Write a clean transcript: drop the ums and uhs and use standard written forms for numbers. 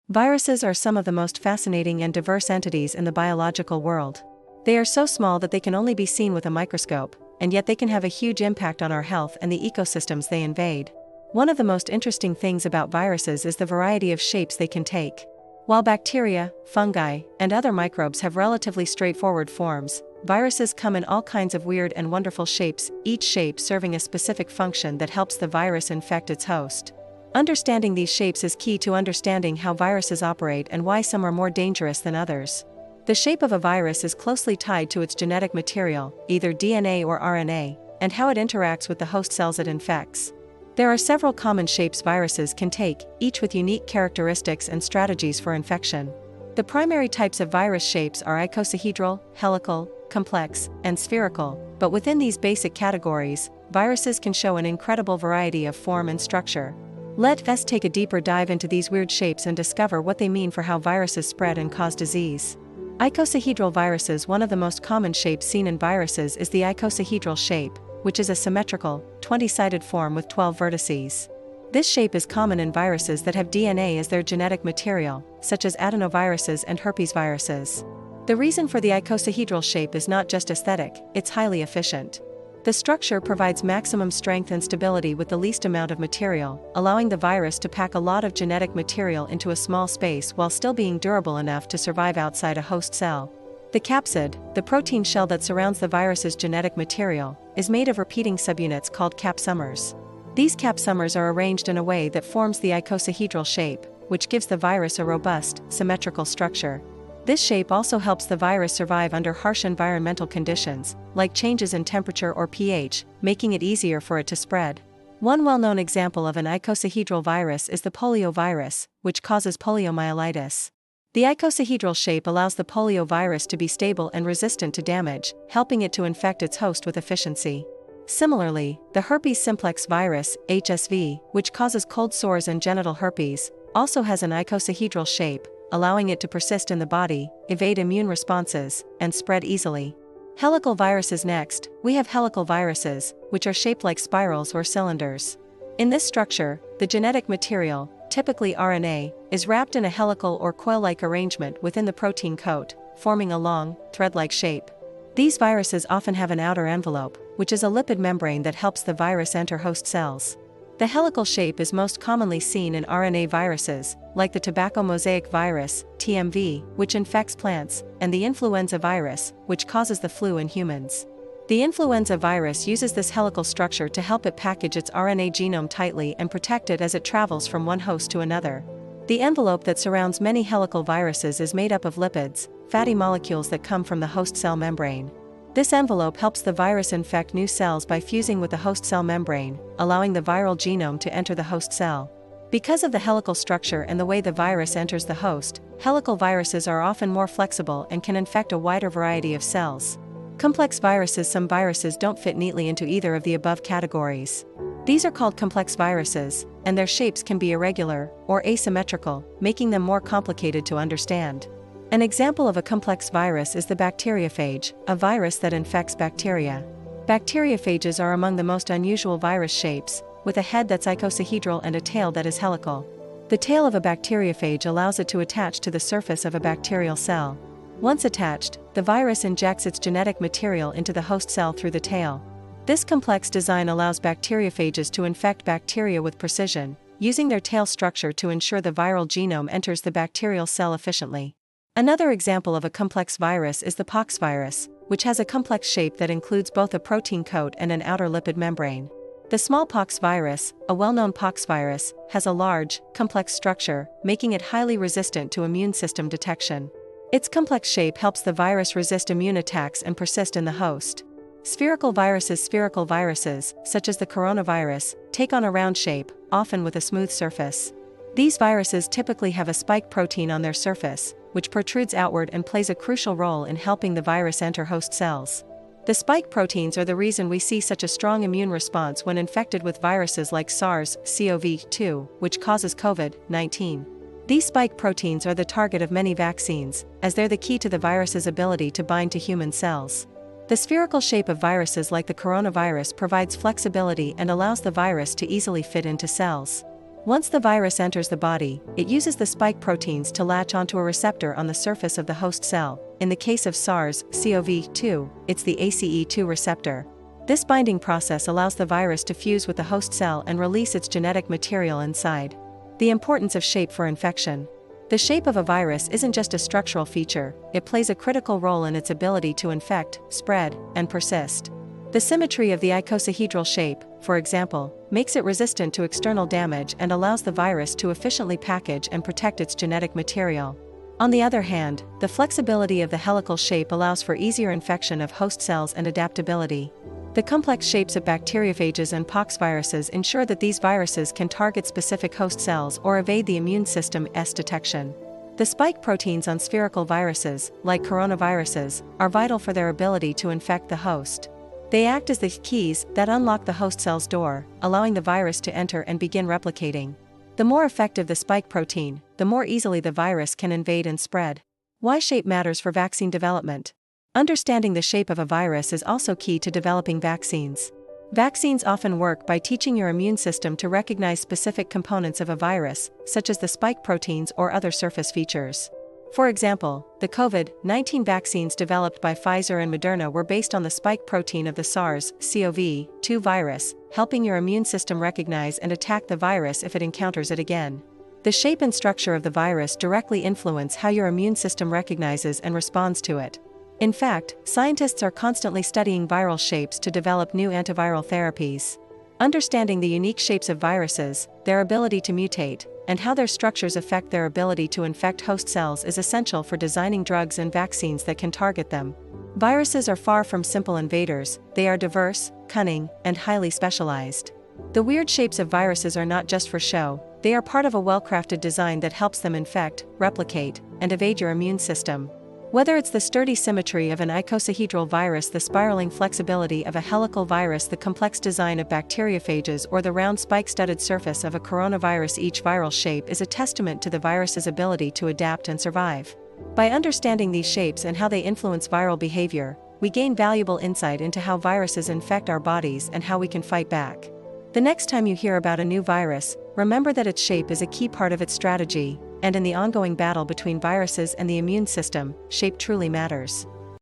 Viruses are some of the most fascinating and diverse entities in the biological world. They are so small that they can only be seen with a microscope, and yet they can have a huge impact on our health and the ecosystems they invade. One of the most interesting things about viruses is the variety of shapes they can take. While bacteria, fungi, and other microbes have relatively straightforward forms, viruses come in all kinds of weird and wonderful shapes, each shape serving a specific function that helps the virus infect its host. Understanding these shapes is key to understanding how viruses operate and why some are more dangerous than others. The shape of a virus is closely tied to its genetic material, either DNA or RNA, and how it interacts with the host cells it infects. There are several common shapes viruses can take, each with unique characteristics and strategies for infection. The primary types of virus shapes are icosahedral, helical, complex, and spherical, but within these basic categories, viruses can show an incredible variety of form and structure. Let us take a deeper dive into these weird shapes and discover what they mean for how viruses spread and cause disease. Icosahedral viruses. One of the most common shapes seen in viruses is the icosahedral shape, which is a symmetrical, 20-sided form with 12 vertices. This shape is common in viruses that have DNA as their genetic material, such as adenoviruses and herpes viruses. The reason for the icosahedral shape is not just aesthetic, it's highly efficient. The structure provides maximum strength and stability with the least amount of material, allowing the virus to pack a lot of genetic material into a small space while still being durable enough to survive outside a host cell. The capsid, the protein shell that surrounds the virus's genetic material, is made of repeating subunits called capsomers. These capsomers are arranged in a way that forms the icosahedral shape, which gives the virus a robust, symmetrical structure. This shape also helps the virus survive under harsh environmental conditions, like changes in temperature or pH, making it easier for it to spread. One well-known example of an icosahedral virus is the poliovirus, which causes poliomyelitis. The icosahedral shape allows the poliovirus to be stable and resistant to damage, helping it to infect its host with efficiency. Similarly, the herpes simplex virus, HSV, which causes cold sores and genital herpes, also has an icosahedral shape, allowing it to persist in the body, evade immune responses, and spread easily. Helical viruses. Next, we have helical viruses, which are shaped like spirals or cylinders. In this structure, the genetic material, typically RNA, is wrapped in a helical or coil-like arrangement within the protein coat, forming a long, thread-like shape. These viruses often have an outer envelope, which is a lipid membrane that helps the virus enter host cells. The helical shape is most commonly seen in RNA viruses, like the tobacco mosaic virus, TMV, which infects plants, and the influenza virus, which causes the flu in humans. The influenza virus uses this helical structure to help it package its RNA genome tightly and protect it as it travels from one host to another. The envelope that surrounds many helical viruses is made up of lipids, fatty molecules that come from the host cell membrane. This envelope helps the virus infect new cells by fusing with the host cell membrane, allowing the viral genome to enter the host cell. Because of the helical structure and the way the virus enters the host, helical viruses are often more flexible and can infect a wider variety of cells. Complex viruses. Some viruses don't fit neatly into either of the above categories. These are called complex viruses, and their shapes can be irregular or asymmetrical, making them more complicated to understand. An example of a complex virus is the bacteriophage, a virus that infects bacteria. Bacteriophages are among the most unusual virus shapes, with a head that's icosahedral and a tail that is helical. The tail of a bacteriophage allows it to attach to the surface of a bacterial cell. Once attached, the virus injects its genetic material into the host cell through the tail. This complex design allows bacteriophages to infect bacteria with precision, using their tail structure to ensure the viral genome enters the bacterial cell efficiently. Another example of a complex virus is the poxvirus, which has a complex shape that includes both a protein coat and an outer lipid membrane. The smallpox virus, a well-known poxvirus, has a large, complex structure, making it highly resistant to immune system detection. Its complex shape helps the virus resist immune attacks and persist in the host. Spherical viruses, such as the coronavirus, take on a round shape, often with a smooth surface. These viruses typically have a spike protein on their surface, which protrudes outward and plays a crucial role in helping the virus enter host cells. The spike proteins are the reason we see such a strong immune response when infected with viruses like SARS-CoV-2, which causes COVID-19. These spike proteins are the target of many vaccines, as they're the key to the virus's ability to bind to human cells. The spherical shape of viruses like the coronavirus provides flexibility and allows the virus to easily fit into cells. Once the virus enters the body, it uses the spike proteins to latch onto a receptor on the surface of the host cell. In the case of SARS-CoV-2, it's the ACE2 receptor. This binding process allows the virus to fuse with the host cell and release its genetic material inside. The importance of shape for infection. The shape of a virus isn't just a structural feature, it plays a critical role in its ability to infect, spread, and persist. The symmetry of the icosahedral shape, for example, makes it resistant to external damage and allows the virus to efficiently package and protect its genetic material. On the other hand, the flexibility of the helical shape allows for easier infection of host cells and adaptability. The complex shapes of bacteriophages and poxviruses ensure that these viruses can target specific host cells or evade the immune system's detection. The spike proteins on spherical viruses, like coronaviruses, are vital for their ability to infect the host. They act as the keys that unlock the host cell's door, allowing the virus to enter and begin replicating. The more effective the spike protein, the more easily the virus can invade and spread. Why shape matters for vaccine development? Understanding the shape of a virus is also key to developing vaccines. Vaccines often work by teaching your immune system to recognize specific components of a virus, such as the spike proteins or other surface features. For example, the COVID-19 vaccines developed by Pfizer and Moderna were based on the spike protein of the SARS-CoV-2 virus, helping your immune system recognize and attack the virus if it encounters it again. The shape and structure of the virus directly influence how your immune system recognizes and responds to it. In fact, scientists are constantly studying viral shapes to develop new antiviral therapies. Understanding the unique shapes of viruses, their ability to mutate, and how their structures affect their ability to infect host cells is essential for designing drugs and vaccines that can target them. Viruses are far from simple invaders, they are diverse, cunning, and highly specialized. The weird shapes of viruses are not just for show, they are part of a well-crafted design that helps them infect, replicate, and evade your immune system. Whether it's the sturdy symmetry of an icosahedral virus, the spiraling flexibility of a helical virus, the complex design of bacteriophages, or the round spike-studded surface of a coronavirus, each viral shape is a testament to the virus's ability to adapt and survive. By understanding these shapes and how they influence viral behavior, we gain valuable insight into how viruses infect our bodies and how we can fight back. The next time you hear about a new virus, remember that its shape is a key part of its strategy, and in the ongoing battle between viruses and the immune system, shape truly matters.